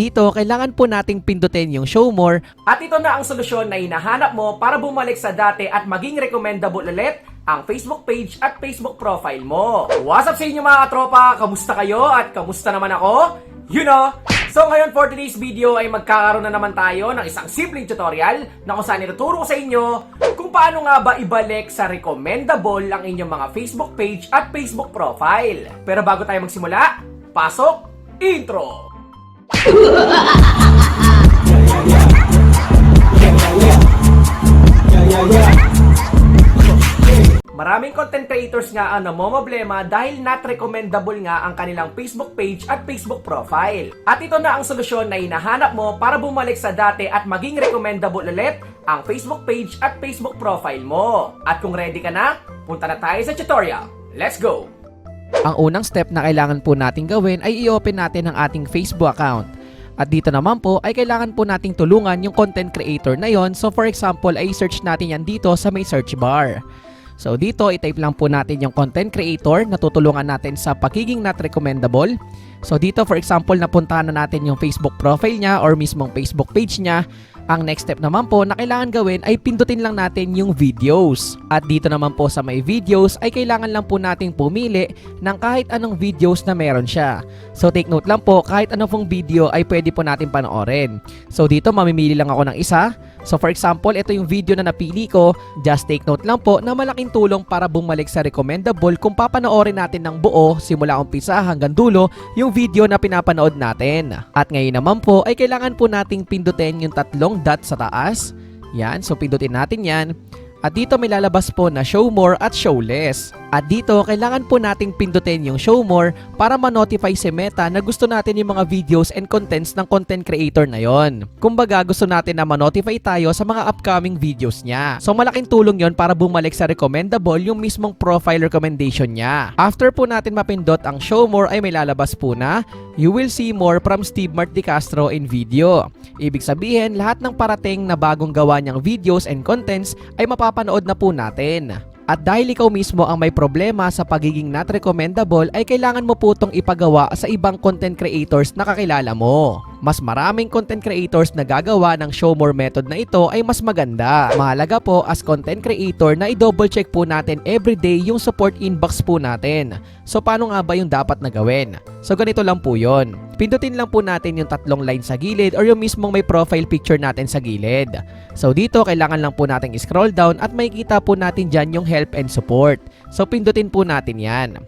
dito, kailangan po nating pindutin yung show more. At ito na ang solusyon na hinahanap mo para bumalik sa dati at maging recommendable ulit ang Facebook page at Facebook profile mo. What's up sa inyo mga katropa? Kamusta kayo at kamusta naman ako? You know! So ngayon for today's video ay magkakaroon na naman tayo ng isang simpleng tutorial na kung saan ituturo ko sa inyo kung paano nga ba ibalik sa recommendable ang inyong mga Facebook page at Facebook profile. Pero bago tayo magsimula, pasok, intro! Maraming content creators nga ang namomroblema dahil not recommendable nga ang kanilang Facebook page at Facebook profile. At ito na ang solusyon na hinahanap mo para bumalik sa dati at maging recommendable ulit ang Facebook page at Facebook profile mo. At kung ready ka na, punta na tayo sa tutorial. Let's go! Ang unang step na kailangan po natin gawin ay i-open natin ang ating Facebook account. At dito naman po ay kailangan po nating tulungan yung content creator na yon. So for example ay search natin yan dito sa may search bar. So dito, i-type lang po natin yung content creator na tutulungan natin sa pagiging not recommendable. So dito, for example, napuntahan na natin yung Facebook profile niya or mismong Facebook page niya. Ang next step naman po na kailangan gawin ay pindutin lang natin yung videos. At dito naman po sa may videos ay kailangan lang po nating pumili ng kahit anong videos na meron siya. So take note lang po, kahit anong pong video ay pwede po natin panoorin. So dito, mamimili lang ako ng isa. So for example, ito yung video na napili ko. Just take note lang po na malaking tulong para bumalik sa recommendable kung papanoorin natin ng buo simula umpisa hanggang dulo yung video na pinapanood natin. At ngayon naman po ay kailangan po nating pindutin yung tatlong dot sa taas. Yan, so pindutin natin yan. At dito may lalabas po na show more at show less. At dito kailangan po nating pindutin yung show more para ma-notify si Meta na gusto natin yung mga videos and contents ng content creator na yon. Kumbaga gusto natin na ma-notify tayo sa mga upcoming videos niya. So malaking tulong yon para bumalik sa recommendable yung mismong profile recommendation niya. After po natin mapindot ang show more ay may lalabas po na you will see more from Steve Mart De Castro in video. Ibig sabihin lahat ng parating na bagong gawa niyang videos and contents ay mapapanood na po natin. At dahil ikaw mismo ang may problema sa pagiging not recommendable ay kailangan mo po itong ipagawa sa ibang content creators na kakilala mo. Mas maraming content creators na gagawa ng show more method na ito ay mas maganda. Mahalaga po as content creator na i-double check po natin everyday yung support inbox po natin. So paano nga ba yung dapat na gawin? So ganito lang po yon. Pindutin lang po natin yung tatlong line sa gilid or yung mismong may profile picture natin sa gilid. So dito kailangan lang po nating scroll down at makikita po natin dyan yung help and support. So pindutin po natin yan.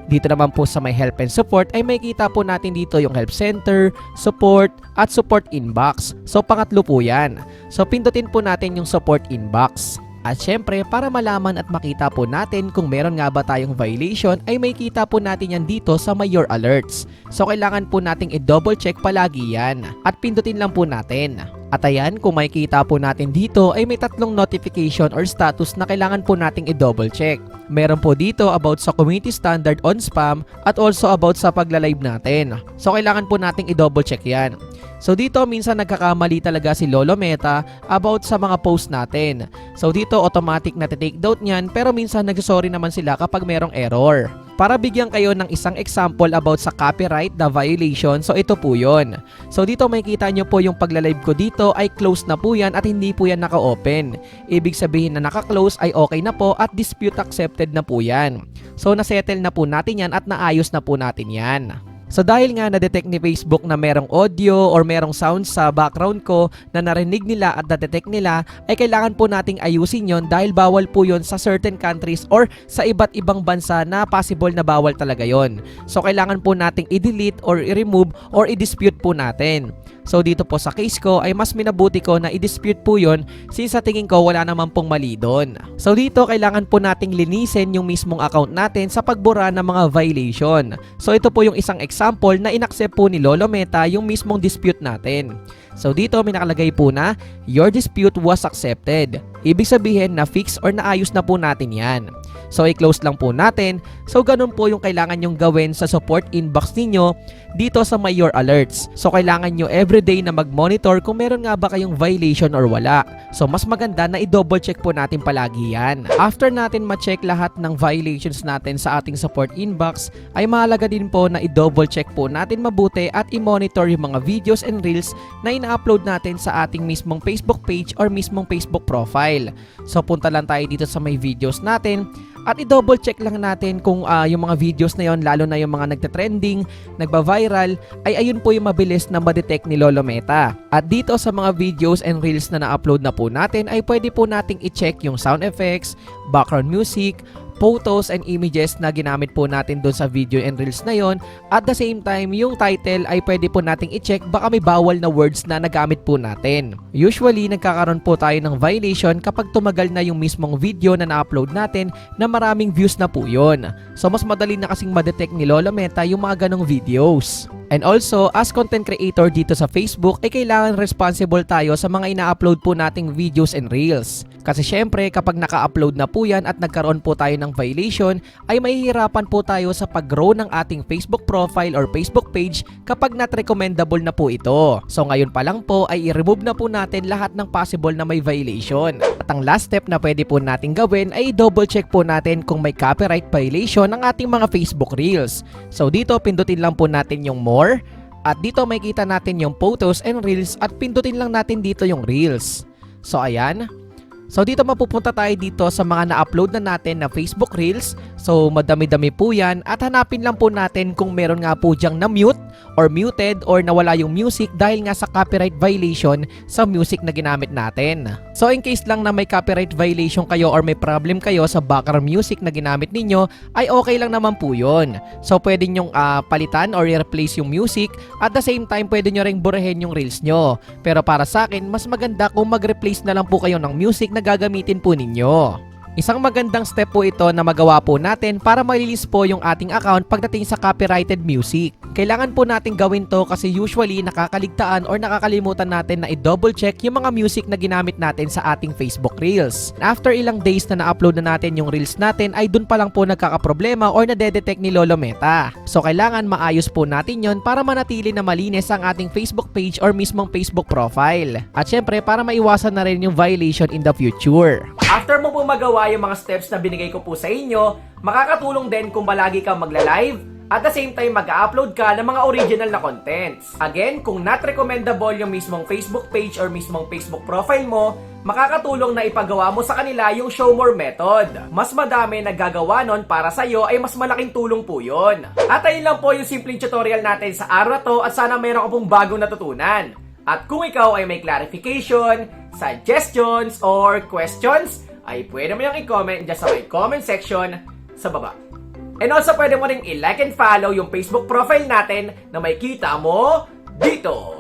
Dito naman po sa may help and support ay makikita po natin dito yung help center, support, at support inbox. So pangatlo po yan. So pindutin po natin yung support inbox. At syempre, para malaman at makita po natin kung meron nga ba tayong violation ay makikita po natin yan dito sa may your alerts. So kailangan po nating i-double check palagi yan. At pindutin lang po natin. At ayan, kung makikita po natin dito ay may tatlong notification or status na kailangan po nating i-double check. Meron po dito about sa community standard on spam at also about sa pagla-live natin. So kailangan po nating i-double check yan. So dito minsan nagkakamali talaga si Lolo Meta about sa mga post natin. So dito automatic na take down niyan pero minsan nagsorry naman sila kapag merong error. Para bigyan kayo ng isang example about sa copyright na violation, so ito po yun. So dito makikita nyo po yung pagla-live ko dito ay close na po yan at hindi po yan naka-open. Ibig sabihin na naka-close ay okay na po at dispute accepted na po yan. So nasettle na po natin yan at naayos na po natin yan. So dahil nga na-detect ni Facebook na merong audio or merong sound sa background ko na narinig nila at na-detect nila, ay kailangan po nating ayusin yon dahil bawal po yon sa certain countries or sa iba't ibang bansa na possible na bawal talaga yon. So kailangan po nating i-delete or i-remove or i-dispute po natin. So dito po sa case ko ay mas minabuti ko na i-dispute po yon since sa tingin ko wala naman pong mali doon. So dito kailangan po nating linisin yung mismong account natin sa pagbura ng mga violation. So ito po yung isang example na inaccept po ni Lolo Meta yung mismong dispute natin. So dito may nakalagay po na your dispute was accepted. Ibig sabihin na fix or naayos na po natin yan. So i-close lang po natin. So ganun po yung kailangan nyong gawin sa support inbox ninyo dito sa My Your Alerts. So kailangan nyo everyday na mag-monitor kung meron nga ba kayong violation or wala. So mas maganda na i-double check po natin palagi yan. After natin ma-check lahat ng violations natin sa ating support inbox, ay mahalaga din po na i-double check po natin mabuti at i-monitor yung mga videos and reels na ina-upload natin sa ating mismong Facebook page or mismong Facebook profile. So punta lang tayo dito sa may videos natin at i-double check lang natin kung yung mga videos na yon, lalo na yung mga nagte-trending, nagba-viral, ay ayun po yung mabilis na ma-detect ni Lolo Meta. At dito sa mga videos and reels na na-upload na po natin ay pwede po nating i-check yung sound effects, background music, photos and images na ginamit po natin doon sa video and reels na yon. At the same time, yung title ay pwede po nating i-check baka may bawal na words na nagamit po natin. Usually, nagkakaroon po tayo ng violation kapag tumagal na yung mismong video na na-upload natin na maraming views na po yon. So mas madali na kasing ma-detect ni Lolo Meta yung mga ganong videos. And also, as content creator dito sa Facebook, ay kailangan responsible tayo sa mga ina-upload po nating videos and reels. Kasi syempre, kapag naka-upload na po yan at nagkaroon po tayo ng violation, ay mahihirapan po tayo sa pag-grow ng ating Facebook profile or Facebook page kapag not recommendable na po ito. So ngayon pa lang po ay i-remove na po natin lahat ng possible na may violation. At ang last step na pwede po natin gawin ay double check po natin kung may copyright violation ng ating mga Facebook reels. So dito pindutin lang po natin yung more. At dito makikita natin yung photos and reels at pindutin lang natin dito yung reels. So ayan. So dito mapupunta tayo dito sa mga na-upload na natin na Facebook Reels. So madami-dami po yan at hanapin lang po natin kung meron nga po dyang na-mute or muted or nawala yung music dahil nga sa copyright violation sa music na ginamit natin. So in case lang na may copyright violation kayo or may problem kayo sa background music na ginamit ninyo, ay okay lang naman po yun. So pwede nyong palitan or i-replace yung music at the same time pwede nyo ring burahin yung reels nyo. Pero para sa akin, mas maganda kung mag-replace na lang po kayo ng music na gagamitin po ninyo. Isang magandang step po ito na magawa po natin para malilis po yung ating account pagdating sa copyrighted music. Kailangan po natin gawin to kasi usually nakakaligtaan or nakakalimutan natin na i-double check yung mga music na ginamit natin sa ating Facebook Reels. After ilang days na na-upload na natin yung Reels natin ay dun pa lang po nagkakaproblema or nadedetect ni Lolo Meta. So kailangan maayos po natin yon para manatili na malinis ang ating Facebook page or mismong Facebook profile. At syempre para maiwasan na rin yung violation in the future. After mo po magawa yung mga steps na binigay ko po sa inyo, makakatulong din kung palagi kang magla-live at the same time mag-upload ka ng mga original na contents. Again, kung not recommendable yung mismong Facebook page or mismong Facebook profile mo, makakatulong na ipagawa mo sa kanila yung show more method. Mas madami naggagawa nun para sa'yo ay mas malaking tulong po yun. At ayun lang po yung simpleng tutorial natin sa araw na to at sana meron ka pong bagong natutunan. At kung ikaw ay may clarification, suggestions, or questions, ay pwede mo yung i-comment dyan sa may comment section sa baba. And also pwede mo rin i-like and follow yung Facebook profile natin na may kita mo dito.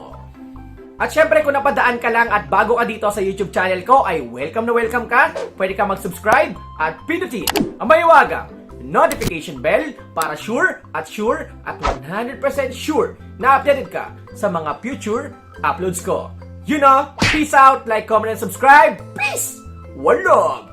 At syempre kung napadaan ka lang at bago ka dito sa YouTube channel ko ay welcome na welcome ka. Pwede ka mag-subscribe at pindutin ang mahiwagang notification bell para sure at 100% sure na updated ka sa mga future uploads ko. You know, peace out, like, comment, and subscribe. Peace! Walog!